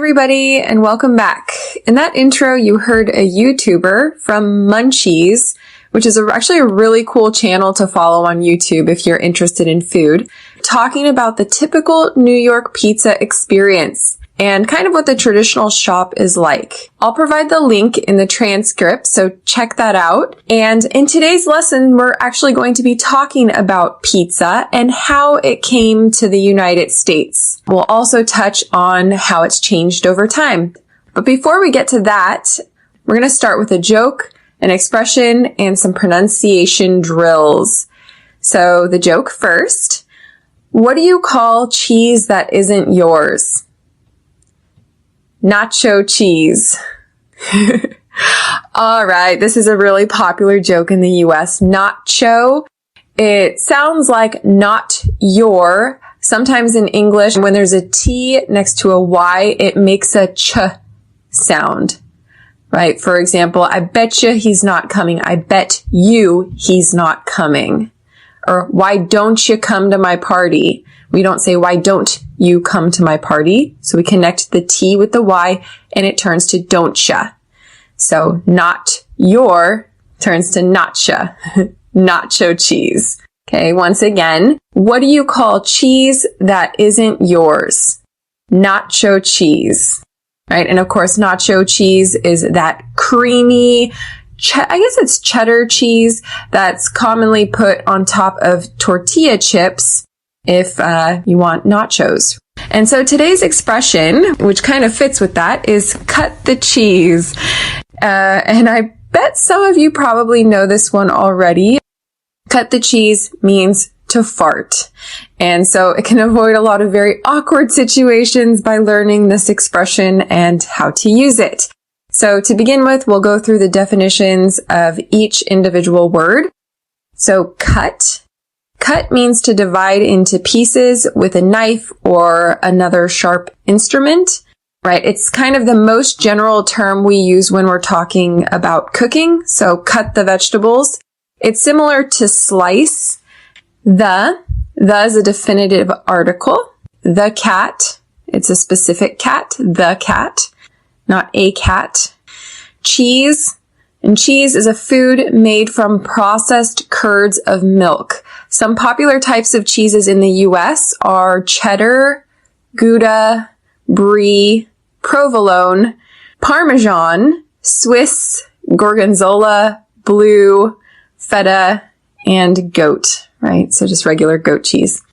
everybody, and welcome back. In that intro, you heard a YouTuber from Munchies, which is actually a really cool channel to follow on YouTube if you're interested in food, talking about the typical New York pizza experience and kind of what the traditional shop is like. I'll provide the link in the transcript, so check that out. And in today's lesson, we're actually going to be talking about pizza and how it came to the United States. We'll also touch on how it's changed over time. But before we get to that, we're going to start with a joke, an expression, and some pronunciation drills. So the joke first. What do you call cheese that isn't yours? Nacho cheese. All right, this is a really popular joke in the US. Nacho. It sounds like not your. Sometimes in English, when there's a T next to a Y, it makes a ch sound. Right? For example, I bet you he's not coming. I bet you he's not coming. Or, why don't you come to my party? We don't say, why don't you come to my party? So we connect the T with the Y and it turns to don't ya. So not your turns to notcha. Nacho cheese. Okay, once again, what do you call cheese that isn't yours? Nacho cheese. Right? And of course, nacho cheese is that creamy, I guess it's cheddar cheese that's commonly put on top of tortilla chips if you want nachos. And so today's expression, which kind of fits with that, is cut the cheese. And I bet some of you probably know this one already. Cut the cheese means to fart. And so it can avoid a lot of very awkward situations by learning this expression and how to use it. So to begin with, we'll go through the definitions of each individual word. So cut. Cut means to divide into pieces with a knife or another sharp instrument, right? It's kind of the most general term we use when we're talking about cooking. So cut the vegetables. It's similar to slice. The is a definitive article. The cat. It's a specific cat. The cat. Not a cat. Cheese. And cheese is a food made from processed curds of milk. Some popular types of cheeses in the U.S. are cheddar, Gouda, Brie, provolone, Parmesan, Swiss, Gorgonzola, Blue, Feta, and goat, right? So just regular goat cheese.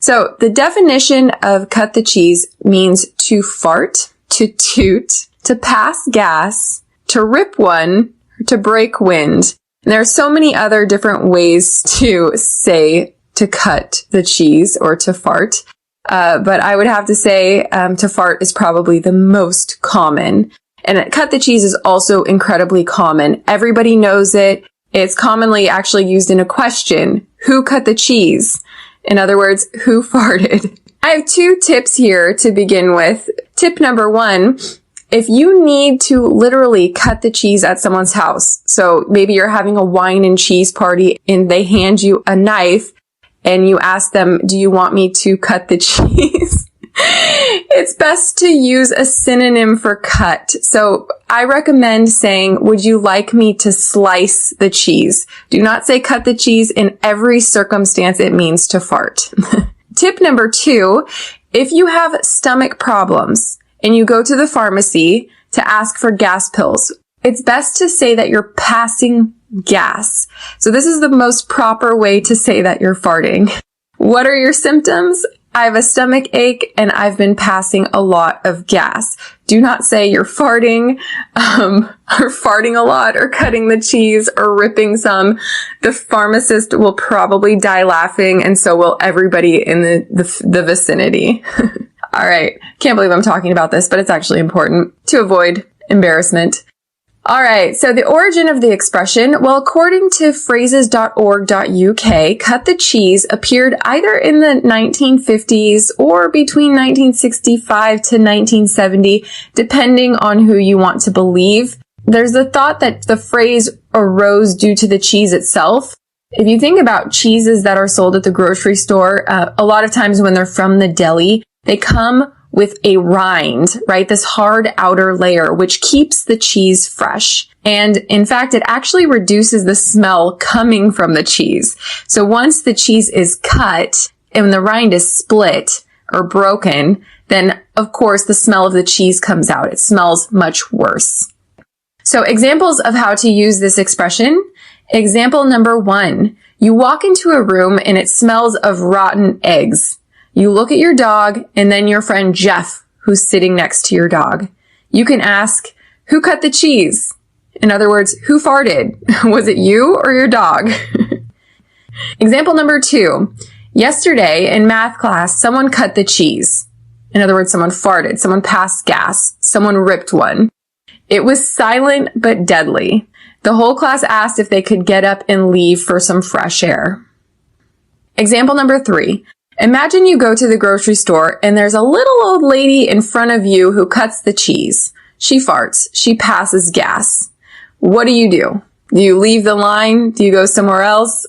So the definition of cut the cheese means to fart, to toot, to pass gas, to rip one, to break wind. And there are so many other different ways to say to cut the cheese or to fart. But I would have to say to fart is probably the most common. And cut the cheese is also incredibly common. Everybody knows it. It's commonly actually used in a question. Who cut the cheese? In other words, who farted? I have two tips here to begin with. Tip number one. If you need to literally cut the cheese at someone's house, so maybe you're having a wine and cheese party and they hand you a knife and you ask them, do you want me to cut the cheese? It's best to use a synonym for cut. So I recommend saying, would you like me to slice the cheese? Do not say cut the cheese. In every circumstance, it means to fart. Tip number two, if you have stomach problems, and you go to the pharmacy to ask for gas pills, it's best to say that you're passing gas. So this is the most proper way to say that you're farting. What are your symptoms? I have a stomach ache and I've been passing a lot of gas. Do not say you're farting, or farting a lot, or cutting the cheese, or ripping some. The pharmacist will probably die laughing, and so will everybody in the vicinity. All right. Can't believe I'm talking about this, but it's actually important to avoid embarrassment. All right. So the origin of the expression, well, according to phrases.org.uk, cut the cheese appeared either in the 1950s or between 1965 to 1970, depending on who you want to believe. There's the thought that the phrase arose due to the cheese itself. If you think about cheeses that are sold at the grocery store, a lot of times when they're from the deli, they come with a rind, right? This hard outer layer, which keeps the cheese fresh. And in fact, it actually reduces the smell coming from the cheese. So once the cheese is cut and the rind is split or broken, then of course the smell of the cheese comes out. It smells much worse. So examples of how to use this expression. Example number 1. You walk into a room and it smells of rotten eggs. You look at your dog and then your friend Jeff, who's sitting next to your dog. You can ask, who cut the cheese? In other words, who farted? Was it you or your dog? Example number 2. Yesterday in math class, someone cut the cheese. In other words, someone farted, someone passed gas, someone ripped one. It was silent but deadly. The whole class asked if they could get up and leave for some fresh air. Example number 3. Imagine you go to the grocery store and there's a little old lady in front of you who cuts the cheese. She farts. She passes gas. What do? Do you leave the line? Do you go somewhere else?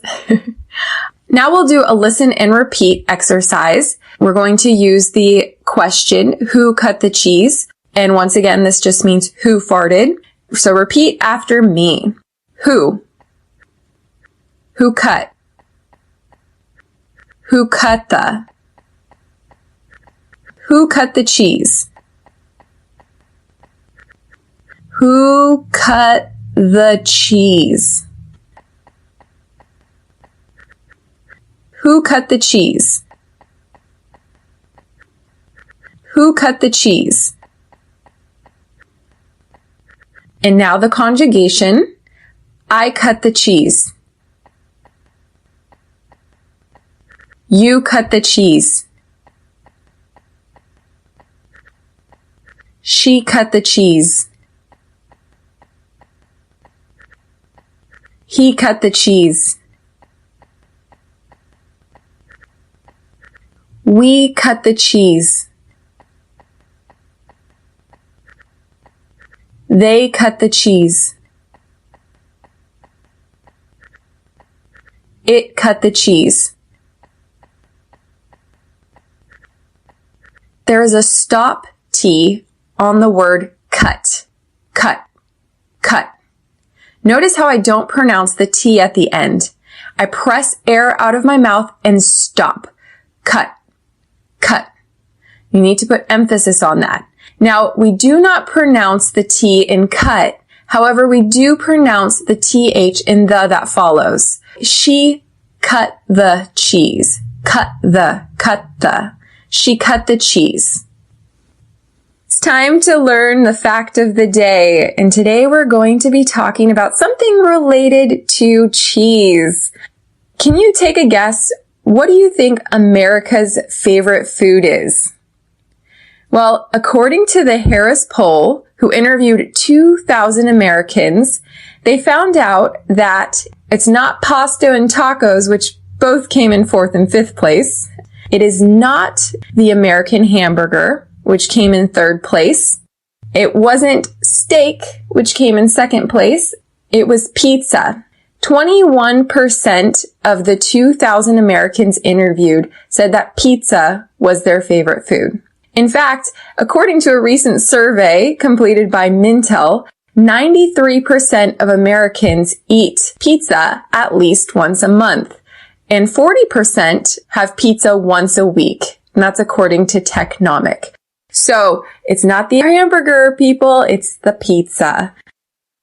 Now we'll do a listen and repeat exercise. We're going to use the question, who cut the cheese? And once again, this just means who farted. So repeat after me. Who? Who cut? Who cut the? Who cut the cheese? Who cut the cheese? Who cut the cheese? Who cut the cheese? And now the conjugation. I cut the cheese. You cut the cheese. She cut the cheese. He cut the cheese. We cut the cheese. They cut the cheese. It cut the cheese. There is a stop T on the word cut. Cut. Cut. Notice how I don't pronounce the T at the end. I press air out of my mouth and stop. Cut. Cut. You need to put emphasis on that. Now, we do not pronounce the T in cut. However, we do pronounce the TH in the that follows. She cut the cheese. Cut the. She cut the cheese. It's time to learn the fact of the day. And today we're going to be talking about something related to cheese. Can you take a guess? What do you think America's favorite food is? Well, according to the Harris poll, who interviewed 2,000 Americans, they found out that it's not pasta and tacos, which both came in 4th and 5th place. It is not the American hamburger, which came in 3rd place. It wasn't steak, which came in 2nd place. It was pizza. 21% of the 2,000 Americans interviewed said that pizza was their favorite food. In fact, according to a recent survey completed by Mintel, 93% of Americans eat pizza at least once a month, and 40% have pizza once a week, and that's according to Technomic. So it's not the hamburger, people, it's the pizza.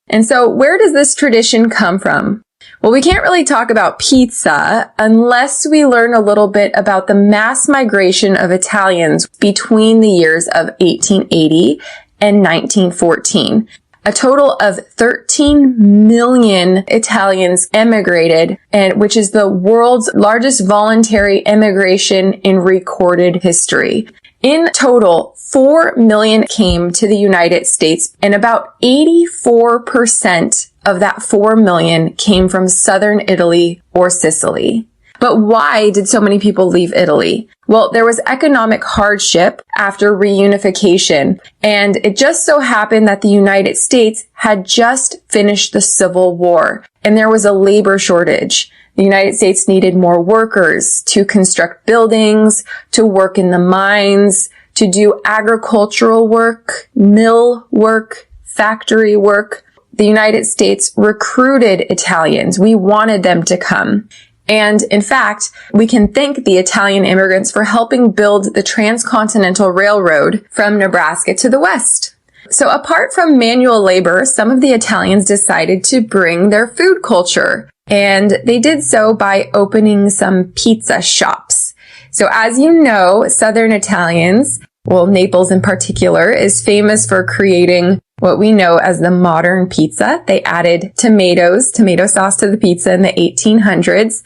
And so where does this tradition come from? Well, we can't really talk about pizza unless we learn a little bit about the mass migration of Italians between the years of 1880 and 1914. A total of 13 million Italians emigrated, and which is the world's largest voluntary immigration in recorded history. In total, 4 million came to the United States, and about 84% of that 4 million came from southern Italy or Sicily. But why did so many people leave Italy? Well, there was economic hardship after reunification, and it just so happened that the United States had just finished the Civil War, and there was a labor shortage. The United States needed more workers to construct buildings, to work in the mines, to do agricultural work, mill work, factory work. The United States recruited Italians. We wanted them to come. And in fact, we can thank the Italian immigrants for helping build the Transcontinental Railroad from Nebraska to the West. So apart from manual labor, some of the Italians decided to bring their food culture, and they did so by opening some pizza shops. So as you know, Southern Italians, well, Naples in particular, is famous for creating what we know as the modern pizza. They added tomato sauce to the pizza in the 1800s.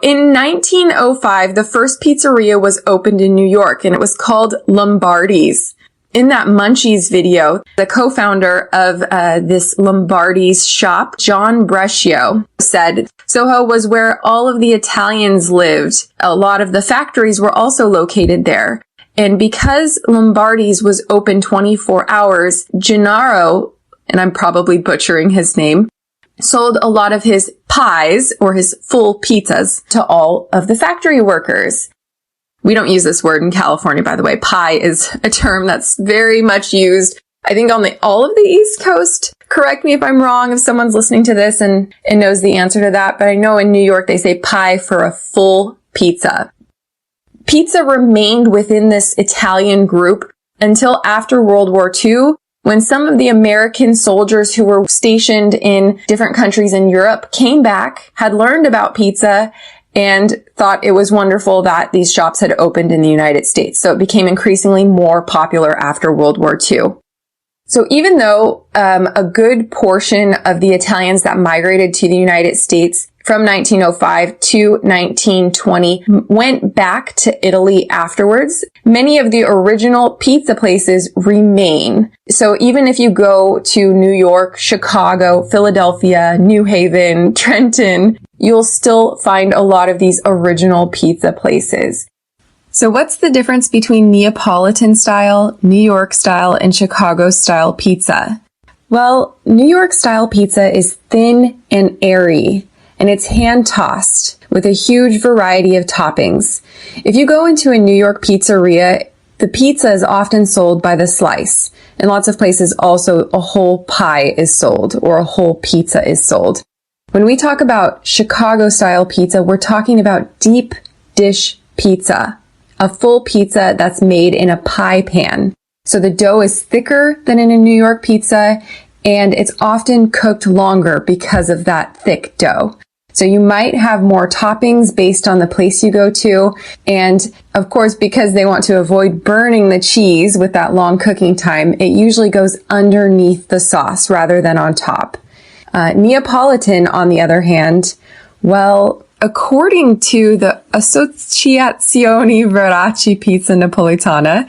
In 1905, the first pizzeria was opened in New York, and it was called Lombardi's. In that Munchies video, the co-founder of this Lombardi's shop, John Brescio, said Soho was where all of the Italians lived. A lot of the factories were also located there. And because Lombardi's was open 24 hours, Gennaro, and I'm probably butchering his name, sold a lot of his pies or his full pizzas to all of the factory workers. We don't use this word in California, by the way. Pie is a term that's very much used, I think, on all of the East Coast. Correct me if I'm wrong, if someone's listening to this and knows the answer to that. But I know in New York, they say pie for a full pizza. Pizza remained within this Italian group until after World War II, when some of the American soldiers who were stationed in different countries in Europe came back, had learned about pizza, and thought it was wonderful that these shops had opened in the United States. So it became increasingly more popular after World War II. So even though a good portion of the Italians that migrated to the United States from 1905 to 1920 went back to Italy afterwards, many of the original pizza places remain. So even if you go to New York, Chicago, Philadelphia, New Haven, Trenton, you'll still find a lot of these original pizza places. So what's the difference between Neapolitan style, New York style, and Chicago style pizza? Well, New York style pizza is thin and airy, and it's hand-tossed with a huge variety of toppings. If you go into a New York pizzeria, the pizza is often sold by the slice. In lots of places also a whole pie is sold or a whole pizza is sold. When we talk about Chicago-style pizza, we're talking about deep dish pizza, a full pizza that's made in a pie pan. So the dough is thicker than in a New York pizza, and it's often cooked longer because of that thick dough. So you might have more toppings based on the place you go to. And of course, because they want to avoid burning the cheese with that long cooking time, it usually goes underneath the sauce rather than on top. Neapolitan, on the other hand, well, according to the Associazione Veraci Pizza Napolitana,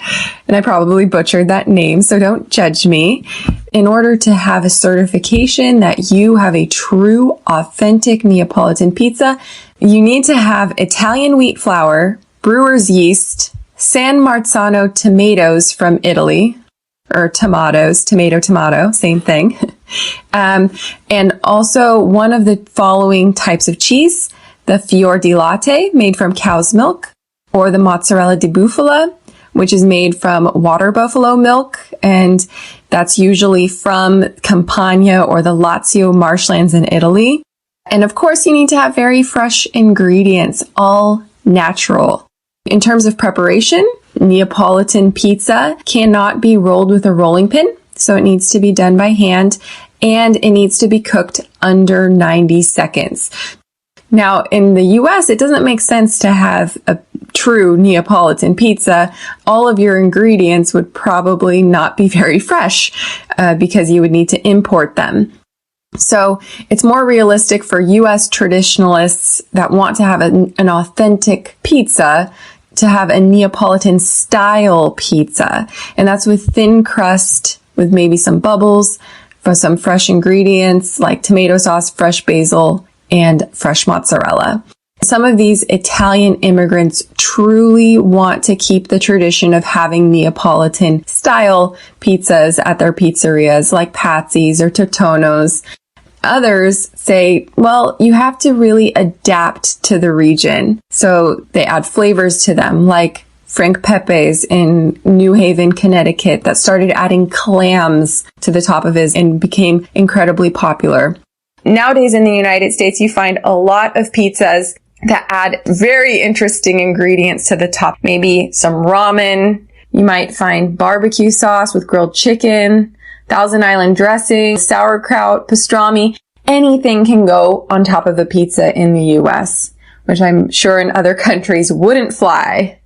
and I probably butchered that name, so don't judge me, in order to have a certification that you have a true, authentic Neapolitan pizza, you need to have Italian wheat flour, brewer's yeast, San Marzano tomatoes from Italy, or tomatoes, tomato, same thing, and also one of the following types of cheese: the fior di latte, made from cow's milk, or the mozzarella di bufala, which is made from water buffalo milk, and that's usually from Campania or the Lazio marshlands in Italy. And of course, you need to have very fresh ingredients, all natural. In terms of preparation, Neapolitan pizza cannot be rolled with a rolling pin, so it needs to be done by hand, and it needs to be cooked under 90 seconds. Now, in the US, it doesn't make sense to have a true Neapolitan pizza. All of your ingredients would probably not be very fresh because you would need to import them. So it's more realistic for US traditionalists that want to have an authentic pizza to have a Neapolitan style pizza. And that's with thin crust, with maybe some bubbles, for some fresh ingredients like tomato sauce, fresh basil, and fresh mozzarella. Some of these Italian immigrants truly want to keep the tradition of having Neapolitan style pizzas at their pizzerias like Patsy's or Totono's. Others say, well, you have to really adapt to the region. So they add flavors to them like Frank Pepe's in New Haven, Connecticut, that started adding clams to the top of his and became incredibly popular. Nowadays in the United States, you find a lot of pizzas that add very interesting ingredients to the top. Maybe some ramen. You might find barbecue sauce with grilled chicken, Thousand Island dressing, sauerkraut, pastrami. Anything can go on top of a pizza in the US, which I'm sure in other countries wouldn't fly.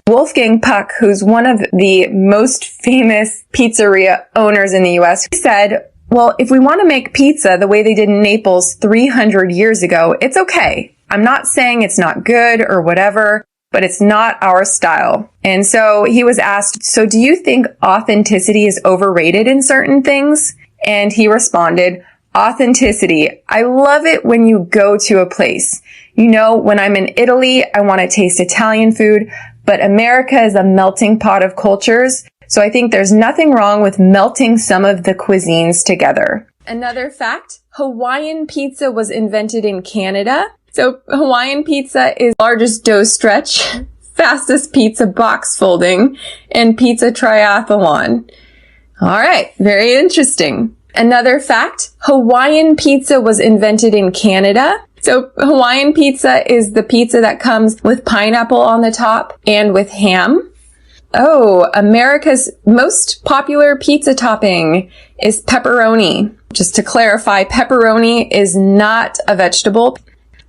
Wolfgang Puck, who's one of the most famous pizzeria owners in the US, said, well, if we want to make pizza the way they did in Naples 300 years ago, it's okay. I'm not saying it's not good or whatever, but it's not our style. And so he was asked, so do you think authenticity is overrated in certain things? And he responded, authenticity. I love it when you go to a place. You know, when I'm in Italy, I want to taste Italian food, but America is a melting pot of cultures. So I think there's nothing wrong with melting some of the cuisines together. Another fact, Hawaiian pizza was invented in Canada. So Hawaiian pizza is largest dough stretch, fastest pizza box folding, and pizza triathlon. All right, very interesting. Another fact, Hawaiian pizza was invented in Canada. So Hawaiian pizza is the pizza that comes with pineapple on the top and with ham. Oh, America's most popular pizza topping is pepperoni. Just to clarify, pepperoni is not a vegetable.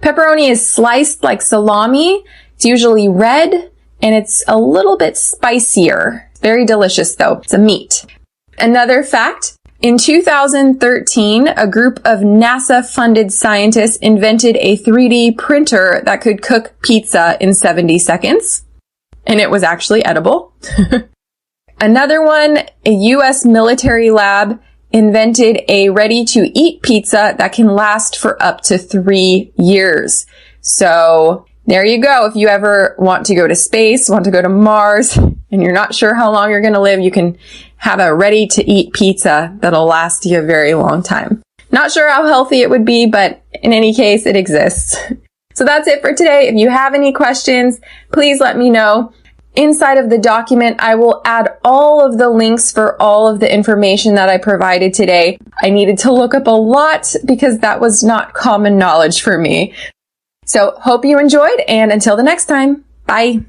Pepperoni is sliced like salami. It's usually red and it's a little bit spicier. Very delicious though. It's a meat. Another fact, in 2013, a group of NASA-funded scientists invented a 3D printer that could cook pizza in 70 seconds. And it was actually edible. Another one, a U.S. military lab invented a ready-to-eat pizza that can last for up to 3 years. So there you go. If you ever want to go to space, want to go to Mars, and you're not sure how long you're going to live, you can have a ready-to-eat pizza that'll last you a very long time. Not sure how healthy it would be, but in any case, it exists. So that's it for today. If you have any questions, please let me know. Inside of the document, I will add all of the links for all of the information that I provided today. I needed to look up a lot because that was not common knowledge for me. So hope you enjoyed, and until the next time, bye.